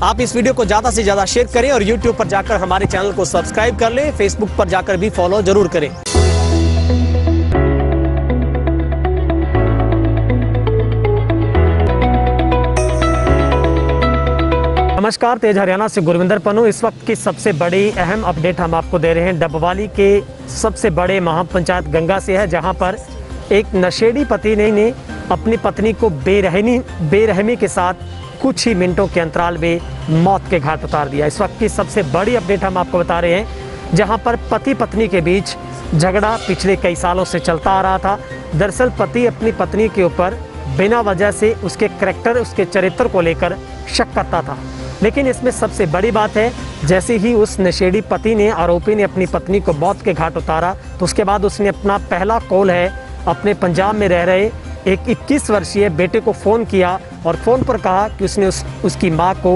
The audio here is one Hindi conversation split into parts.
आप इस वीडियो को ज़्यादा से ज़्यादा शेयर करें और YouTube पर जाकर हमारे चैनल को सब्सक्राइब कर लें। Facebook पर जाकर भी फॉलो जरूर करें। नमस्कार, तेज हरियाणा से गुरविंदर पन्नू। इस वक्त की सबसे बड़ी अहम अपडेट हम आपको दे रहे हैं। डबवाली के सबसे बड़े महापंचायत गंगा से है, जहां पर एक नशेड़ी पति ने अपनी पत्नी को बेरहमी के साथ कुछ ही मिनटों के अंतराल में मौत के घाट उतार दिया। इस वक्त की सबसे बड़ी अपडेट हम आपको बता रहे हैं, जहां पर पति पत्नी के बीच झगड़ा पिछले कई सालों से चलता आ रहा था। दरअसल पति अपनी पत्नी के ऊपर बिना वजह से उसके करैक्टर, उसके चरित्र को लेकर शक करता था। लेकिन इसमें सबसे बड़ी बात है, जैसे ही उस नशेड़ी पति ने, आरोपी ने अपनी पत्नी को मौत के घाट उतारा, तो उसके बाद उसने अपना पहला कॉल है अपने पंजाब में रह रहे एक 21 वर्षीय बेटे को फ़ोन किया और फ़ोन पर कहा कि उसने उसकी मां को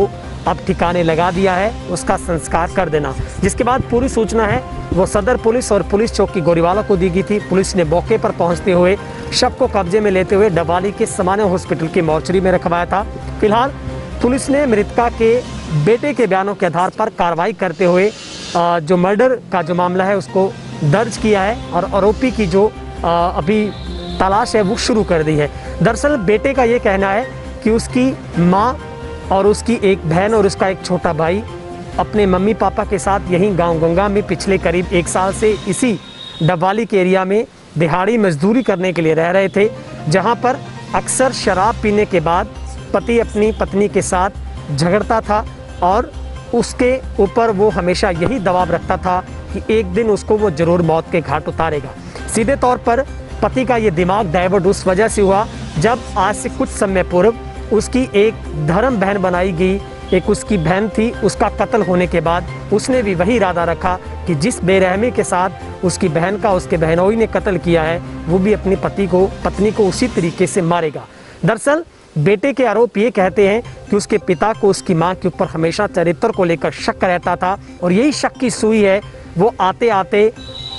अब ठिकाने लगा दिया है, उसका संस्कार कर देना। जिसके बाद पूरी सूचना है वो सदर पुलिस और पुलिस चौकी गोरीवाला को दी गई थी। पुलिस ने मौके पर पहुंचते हुए शव को कब्जे में लेते हुए डबवाली के सामान्य हॉस्पिटल की मॉर्चरी में रखवाया था। फिलहाल पुलिस ने मृतका के बेटे के बयानों के आधार पर कार्रवाई करते हुए जो मर्डर का जो मामला है उसको दर्ज किया है और आरोपी की जो अभी तलाश है वो शुरू कर दी है। दरअसल बेटे का ये कहना है कि उसकी माँ और उसकी एक बहन और उसका एक छोटा भाई अपने मम्मी पापा के साथ यहीं गांव गंगा में पिछले करीब 1 साल से इसी डबवाली के एरिया में दिहाड़ी मजदूरी करने के लिए रह रहे थे, जहां पर अक्सर शराब पीने के बाद पति अपनी पत्नी के साथ झगड़ता था और उसके ऊपर वो हमेशा यही दबाव रखता था कि एक दिन उसको वो जरूर मौत के घाट उतारेगा। सीधे तौर पर पति का ये दिमाग डाइवर्ट उस वजह से हुआ जब आज से कुछ समय पूर्व उसकी एक धर्म बहन बनाई गई, एक उसकी बहन थी, उसका कत्ल होने के बाद उसने भी वही इरादा रखा कि जिस बेरहमी के साथ उसकी बहन का उसके बहनोई ने कत्ल किया है वो भी अपनी पत्नी को उसी तरीके से मारेगा। दरअसल बेटे के आरोप ये कहते हैं कि उसके पिता को उसकी मां के ऊपर हमेशा चरित्र को लेकर शक रहता था और यही शक की सुई है वो आते आते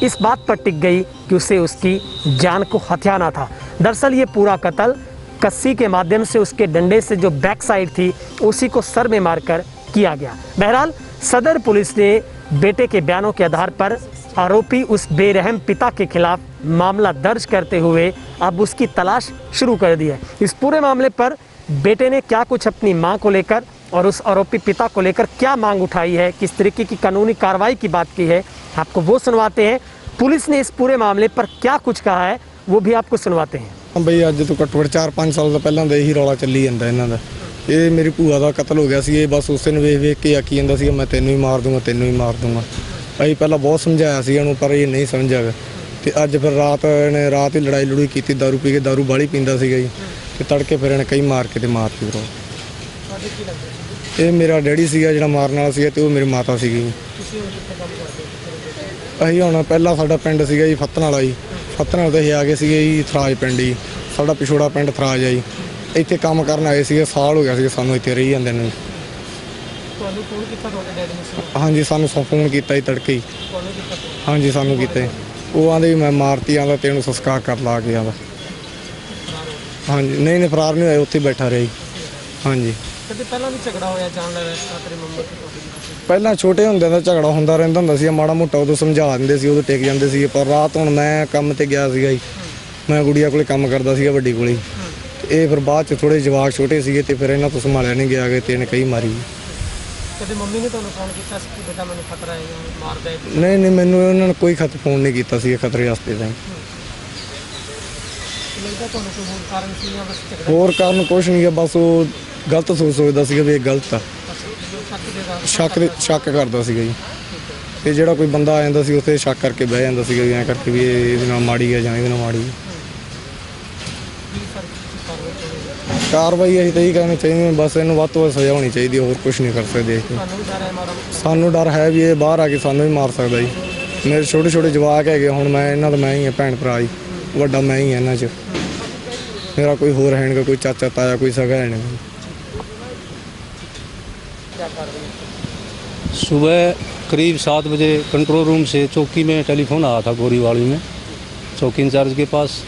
इस बात पर टिक गई कि उसे उसकी जान को हथियाना था। दरअसल ये पूरा कत्ल कस्सी के माध्यम से उसके डंडे से जो बैक साइड थी उसी को सर में मारकर किया गया। बहरहाल सदर पुलिस ने बेटे के बयानों के आधार पर आरोपी उस बेरहम पिता के खिलाफ मामला दर्ज करते हुए अब उसकी तलाश शुरू कर दी है। इस पूरे मामले पर बेटे ने क्या कुछ अपनी मां को लेकर और उस आरोपी पिता को लेकर क्या मांग उठाई है, किस तरीके की कानूनी कार्रवाई की बात की है, आपको वो सुनवाते हैं। पुलिस ने इस पूरे मामले पर क्या कुछ कहा है वो भी आपको सुनवाते हैं। बई अज तो घट्टो घट्ट 4-5 साल तो पहले यही रौला चली जाता इन्हों का। ये मेरी भूआ का कत्ल हो गया सी, ये बस उस दिन वेख के आखी जाता सी मैं तेनों ही मार दूंगा, तेनों ही मार दूंगा। अभी पहला बहुत समझाया सी इन्हूं पर ये नहीं समझा गया। तो अज फिर रात ही लड़ाई लड़ूई की, दारू पी के, दारू बाली पींदा सीगा जी, तो तड़के फिर इन्हें कई मार के मारती। ये मेरा डैडी सीगा जिहड़ा मारन वाला सीगा, ते वो मेरी माता सीगी। असीं हुण पहला साडा पिंड सीगा जी फत्तन वाला जी, फत्तन वाले तो आ गए सीगे जी थराज पिंड जी, साडा पिछोड़ा पिंड थराज है जी। इत्थे काम करन आए सीगे, साल हो गया सीगा सानूं इत्थे रही जांदे नूं। हाँ जी, सानूं फोन किया तड़के ही। हाँ जी, सानूं कीते वो आंदे मैं मारती, आंदा तेनों संस्कार कर ला के आंदा। हाँ जी, नहीं फरार नहीं होया, उत्थे बैठा रहा जी। हाँ जी, पहला छोटे होंदे दा झगड़ा होंदा रहिंदा हुंदा सी, माड़ा मोटा उदों समझा दिंदे सी, उदों टिक जांदे सी। पर रात हुण मैं काम ते गया सीगा जी, मैं गुड़िया कोले काम करदा सीगा वड्डी कोले। ये फिर बाद च थोड़े जवाक छोटे सीगे ते फिर इन्हां तों संभालिया नहीं गया गए ते इन्हें कई मारी। मम्मी ने तुहानूं फोन कीता सी कि बेटा मैनूं खतरा है मार दे? नहीं मैनूं उन्होंने कोई फोन नहीं कीता सी खतरे वास्ते ताईं। होर कारण कुछ नहीं है, बस वो गलत सोचदा सीगा भी गलत आ, शक करदा सीगा जी। ते जिहड़ा कोई बंदा आ जांदा सी उत्थे शक करके बह जांदा सीगा, ऐ करके भी इहदे नाल माड़ी है जां इहदे नाल माड़ी है। कार्रवाई असीं तां यही कहना चाहिए, बस इन्हूं वध तों वध सज़ा होनी चाहिए, होर कुछ नहीं कर सकते। सानूं डर है भी ये बाहर आके सानूं भी मार सकदा जी। मेरे छोटे छोटे जवाक है, हुण मैं इन्हां दा मैं ही भैन भरा जी, वड्डा मैं ही इन्हां च, मेरा कोई होर है नहीं, कोई चाचा ताया कोई सगा है नहीं। सुबह करीब 7 बजे कंट्रोल रूम से चौकी में टेलीफोन आया था गोरीवाली में, चौकी इंचार्ज के पास,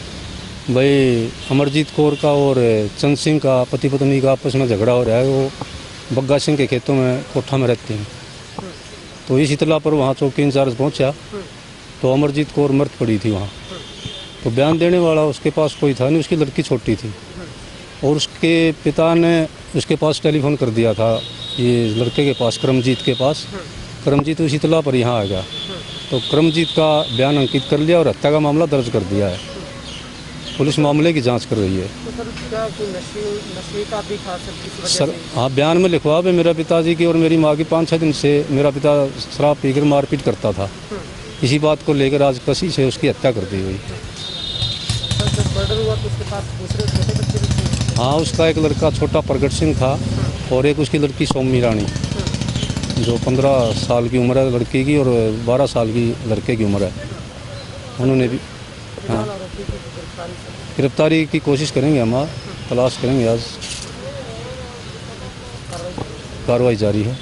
भाई अमरजीत कौर का और चंद सिंह का पति पत्नी का आपस में झगड़ा हो रहा है, वो बग्गा सिंह के खेतों में कोठा में रहती हैं। तो इस इतला पर वहाँ चौकी इंचार्ज पहुँचा तो अमरजीत कौर मृत पड़ी थी वहाँ। तो बयान देने वाला उसके पास कोई था नहीं, उसकी लड़की छोटी थी और उसके पिता ने उसके पास टेलीफोन कर दिया था ये लड़के के पास, करमजीत के पास। करमजीत उस इतला पर यहाँ आ गया तो करमजीत का बयान अंकित कर लिया और हत्या का मामला दर्ज कर दिया है। पुलिस मामले की जांच कर रही है। तो सर क्या कोई नशे का भी था सर किस वजह सर से? हाँ, बयान में लिखवा है मेरा पिताजी की और मेरी माँ की 5-6 दिन से मेरा पिता शराब पीकर मारपीट करता था। इसी बात को लेकर आज कसी से उसकी हत्या कर दी गई। सर जब मर्डर हुआ तो उसके पास दूसरे छोटे बच्चे भी थे? हाँ, उसका एक लड़का छोटा प्रगट सिंह था और एक उसकी लड़की सौमी रानी जो 15 साल की उम्र है लड़की की और 12 साल की लड़के की उम्र है। उन्होंने भी हाँ आरोपी की गिरफ्तारी सर गिरफ्तारी की कोशिश करेंगे, हम तलाश करेंगे। आज कार्रवाई जारी है।